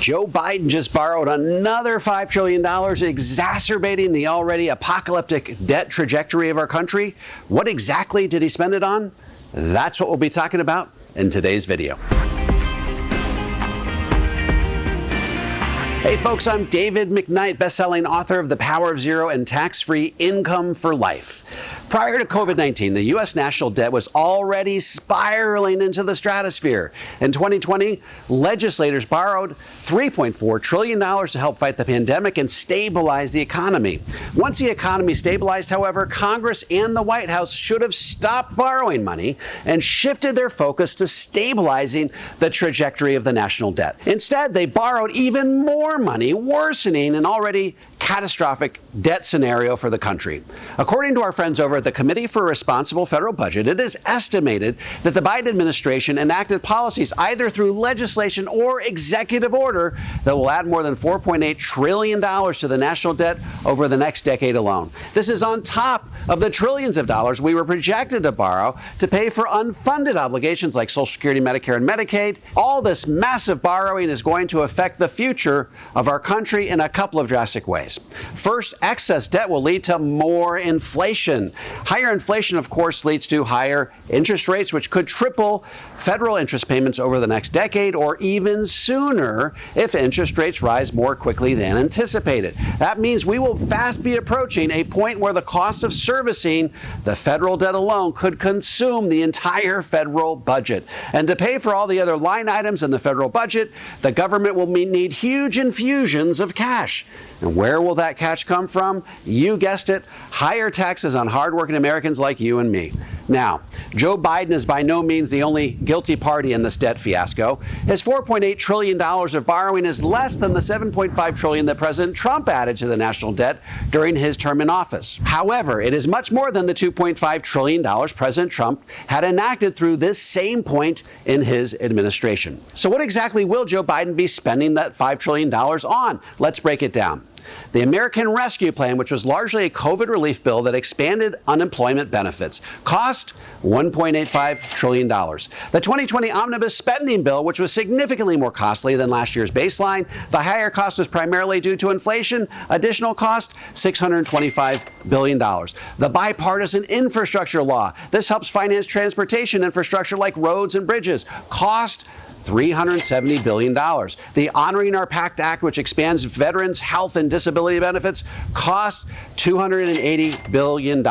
Joe Biden just borrowed another $5 trillion, exacerbating the already apocalyptic debt trajectory of our country. What exactly did he spend it on? That's what we'll be talking about in today's video. Hey folks, I'm David McKnight, best-selling author of The Power of Zero and Tax-Free Income for Life. Prior to COVID-19, the U.S. national debt was already spiraling into the stratosphere. In 2020, legislators borrowed $3.4 trillion to help fight the pandemic and stabilize the economy. Once the economy stabilized, however, Congress and the White House should have stopped borrowing money and shifted their focus to stabilizing the trajectory of the national debt. Instead, they borrowed even more money, worsening an already catastrophic debt scenario for the country. According to our friends over at the Committee for a Responsible Federal Budget, it is estimated that the Biden administration enacted policies either through legislation or executive order that will add more than $4.8 trillion to the national debt over the next decade alone. This is on top of the trillions of dollars we were projected to borrow to pay for unfunded obligations like Social Security, Medicare, and Medicaid. All this massive borrowing is going to affect the future of our country in a couple of drastic ways. First, excess debt will lead to more inflation. Higher inflation, of course, leads to higher interest rates, which could triple federal interest payments over the next decade or even sooner if interest rates rise more quickly than anticipated. That means we will fast be approaching a point where the cost of servicing the federal debt alone could consume the entire federal budget. And to pay for all the other line items in the federal budget, the government will need huge infusions of cash. And where will that cash come from? You guessed it, higher taxes on hardworking Americans like you and me. Now, Joe Biden is by no means the only guilty party in this debt fiasco. His $4.8 trillion of borrowing is less than the $7.5 trillion that President Trump added to the national debt during his term in office. However, it is much more than the $2.5 trillion President Trump had enacted through this same point in his administration. So what exactly will Joe Biden be spending that $5 trillion on? Let's break it down. The American Rescue Plan, which was largely a COVID relief bill that expanded unemployment benefits, cost $1.85 trillion. The 2020 Omnibus Spending Bill, which was significantly more costly than last year's baseline, the higher cost was primarily due to inflation. Additional cost, $625 billion. The Bipartisan Infrastructure Law. This helps finance transportation infrastructure like roads and bridges. Cost $370 billion. The Honoring Our Pact Act, which expands veterans' health and disability benefits, cost $280 billion.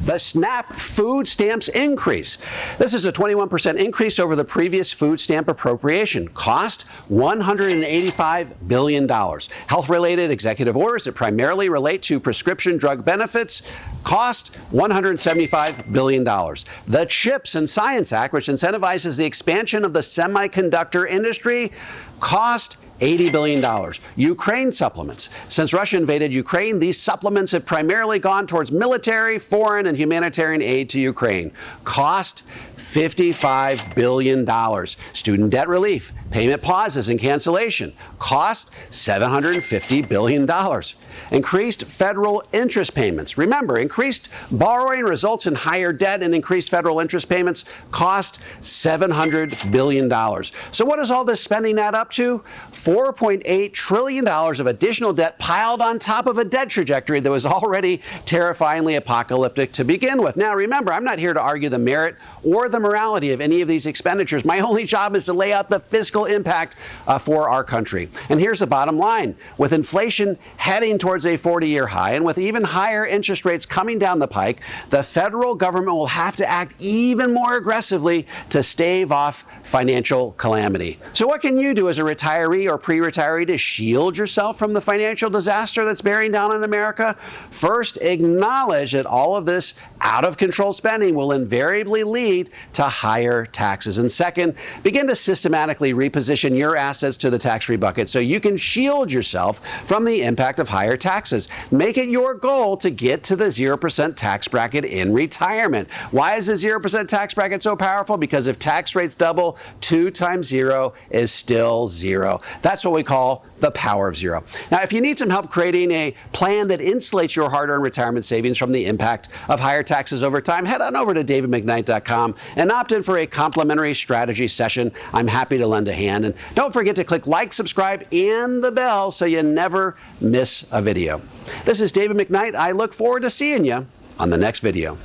The SNAP food stamps increase. This is a 21% increase over the previous food stamp appropriation. Cost $185 billion. Health-related executive orders that primarily relate to prescription drug benefits cost $175 billion. The CHIPS and Science Act, which incentivizes the expansion of the semiconductor industry, cost $80 billion. Ukraine supplements. Since Russia invaded Ukraine, these supplements have primarily gone towards military, foreign, and humanitarian aid to Ukraine. Cost $55 billion. Student debt relief, payment pauses and cancellation. Cost $750 billion. Increased federal interest payments. Remember, increased borrowing results in higher debt, and increased federal interest payments cost $700 billion. So what does all this spending add up to? $4.8 trillion of additional debt piled on top of a debt trajectory that was already terrifyingly apocalyptic to begin with. Now, remember, I'm not here to argue the merit or the morality of any of these expenditures. My only job is to lay out the fiscal impact for our country. And here's the bottom line. With inflation heading towards a 40-year high and with even higher interest rates coming down the pike, the federal government will have to act even more aggressively to stave off financial calamity. So what can you do as a retiree or pre-retiree to shield yourself from the financial disaster that's bearing down on America? First, acknowledge that all of this out-of-control spending will invariably lead to higher taxes. And second, begin to systematically reposition your assets to the tax-free bucket so you can shield yourself from the impact of higher taxes. Make it your goal to get to the 0% tax bracket in retirement. Why is the 0% tax bracket so powerful? Because if tax rates double, 2 times 0 is still equals zero. That's what we call the power of zero. Now, if you need some help creating a plan that insulates your hard-earned retirement savings from the impact of higher taxes over time, head on over to davidmcknight.com and opt in for a complimentary strategy session. I'm happy to lend a hand. And don't forget to click like, subscribe, and the bell so you never miss a video. This is David McKnight. I look forward to seeing you on the next video.